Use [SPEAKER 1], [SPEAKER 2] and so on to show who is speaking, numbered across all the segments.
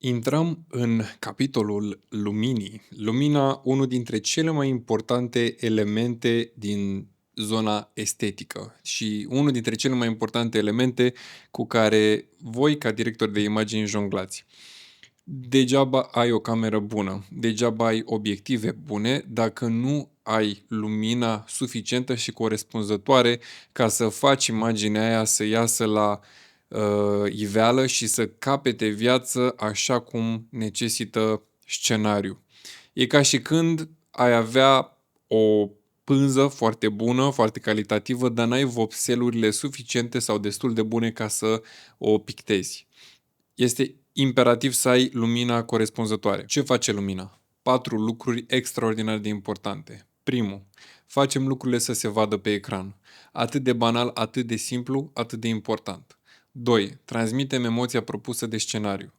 [SPEAKER 1] Intrăm în capitolul luminii. Lumina, unul dintre cele mai importante elemente din zona estetică și unul dintre cele mai importante elemente cu care voi, ca director de imagini, jonglați. Degeaba ai o cameră bună, degeaba ai obiective bune dacă nu ai lumina suficientă și corespunzătoare ca să faci imaginea aia să iasă la iveală și să capete viață așa cum necesită scenariul. E ca și când ai avea o pânză foarte bună, foarte calitativă, dar n-ai vopselurile suficiente sau destul de bune ca să o pictezi. Este imperativ să ai lumina corespunzătoare. Ce face lumina? 4 lucruri extraordinar de importante. Primul, facem lucrurile să se vadă pe ecran. Atât de banal, atât de simplu, atât de important. 2. Transmitem emoția propusă de scenariu.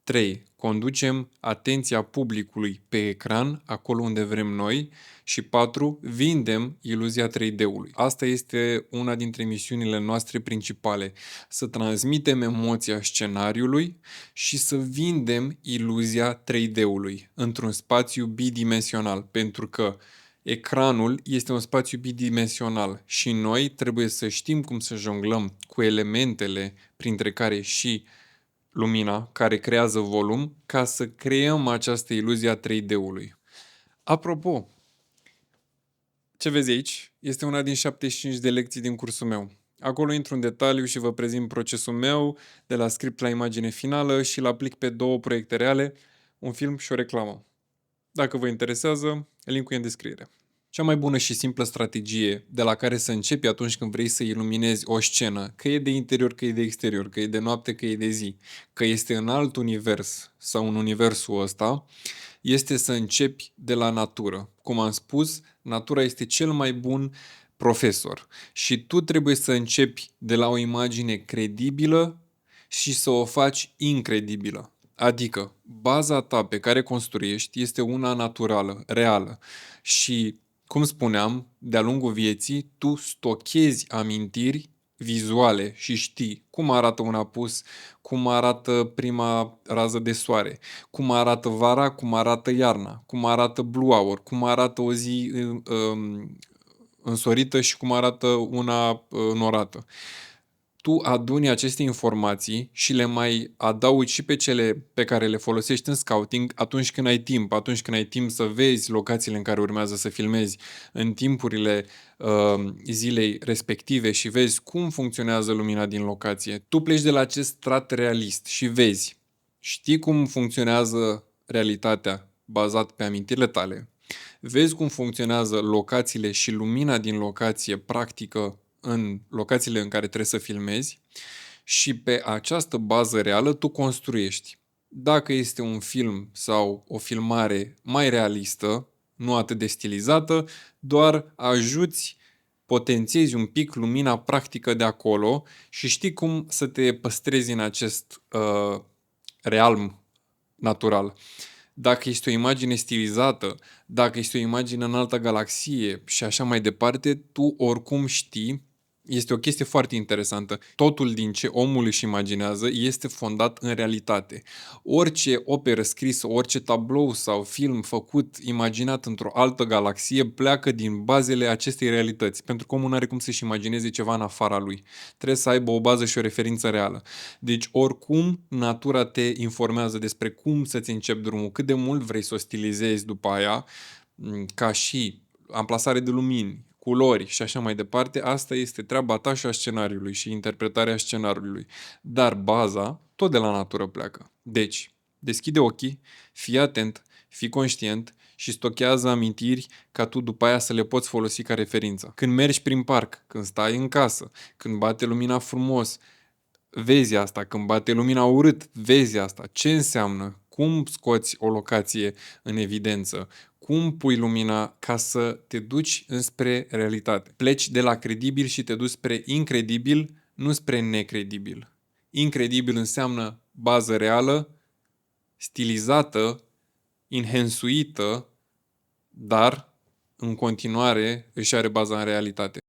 [SPEAKER 1] 3. Conducem atenția publicului pe ecran, acolo unde vrem noi. Și 4. Vindem iluzia 3D-ului. Asta este una dintre misiunile noastre principale. Să transmitem emoția scenariului și să vindem iluzia 3D-ului într-un spațiu bidimensional. Pentru că ecranul este un spațiu bidimensional și noi trebuie să știm cum să jonglăm cu elementele, printre care și lumina, care creează volum, ca să creăm această iluzie a 3D-ului. Apropo, ce vezi aici este una din 75 de lecții din cursul meu. Acolo intru în detaliu și vă prezint procesul meu, de la script la imagine finală, și îl aplic pe 2 proiecte reale, un film și o reclamă. Dacă vă interesează, linkul e în descriere. Cea mai bună și simplă strategie de la care să începi atunci când vrei să iluminezi o scenă, că e de interior, că e de exterior, că e de noapte, că e de zi, că este în alt univers sau în universul ăsta, este să începi de la natură. Cum am spus, natura este cel mai bun profesor și tu trebuie să începi de la o imagine credibilă și să o faci incredibilă. Adică, baza ta pe care construiești este una naturală, reală și, cum spuneam, de-a lungul vieții, tu stochezi amintiri vizuale și știi cum arată un apus, cum arată prima rază de soare, cum arată vara, cum arată iarna, cum arată blue hour, cum arată o zi însorită și cum arată una norată. Tu aduni aceste informații și le mai adaugi și pe cele pe care le folosești în scouting atunci când ai timp să vezi locațiile în care urmează să filmezi în timpurile zilei respective și vezi cum funcționează lumina din locație. Tu pleci de la acest strat realist și vezi, știi cum funcționează realitatea bazat pe amintirile tale, vezi cum funcționează locațiile și lumina din locație practică în locațiile în care trebuie să filmezi și pe această bază reală tu construiești. Dacă este un film sau o filmare mai realistă, nu atât de stilizată, doar ajuți, potențiezi un pic lumina practică de acolo și știi cum să te păstrezi în acest realm natural. Dacă este o imagine stilizată, dacă este o imagine în altă galaxie și așa mai departe, tu oricum știi, este o chestie foarte interesantă. Totul din ce omul își imaginează este fondat în realitate. Orice operă scrisă, orice tablou sau film făcut, imaginat într-o altă galaxie, pleacă din bazele acestei realități, pentru că omul nu are cum să-și imagineze ceva în afara lui. Trebuie să aibă o bază și o referință reală. Deci, oricum, natura te informează despre cum să-ți începi drumul, cât de mult vrei să o stilizezi după aia, ca și amplasare de lumini, culori și așa mai departe. Asta este treaba ta și a scenariului și interpretarea scenariului. Dar baza tot de la natură pleacă. Deci, deschide ochii, fii atent, fii conștient și stochează amintiri ca tu după aia să le poți folosi ca referință. Când mergi prin parc, când stai în casă, când bate lumina frumos, vezi asta, când bate lumina urât, vezi asta. Ce înseamnă? Cum scoți o locație în evidență? Cum pui lumina ca să te duci înspre realitate? Pleci de la credibil și te duci spre incredibil, nu spre necredibil. Incredibil înseamnă bază reală, stilizată, enhansuită, dar în continuare își are baza în realitate.